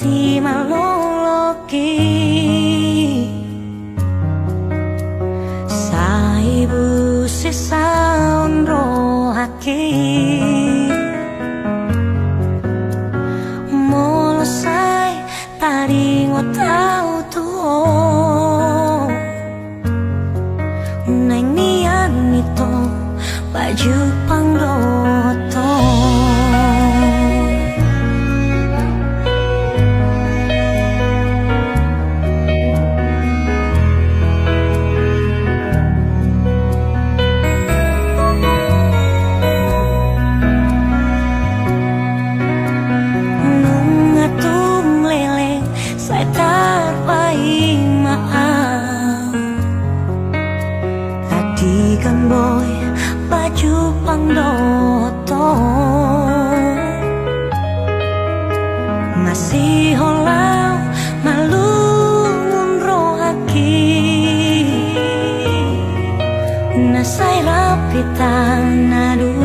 masih malologi saibu sisa unro haki molosai tadi ngotau tuo neng nian itu baju pangdoto kan boy baju pangdoto masih holau malu unro haki nasai rapitan nadu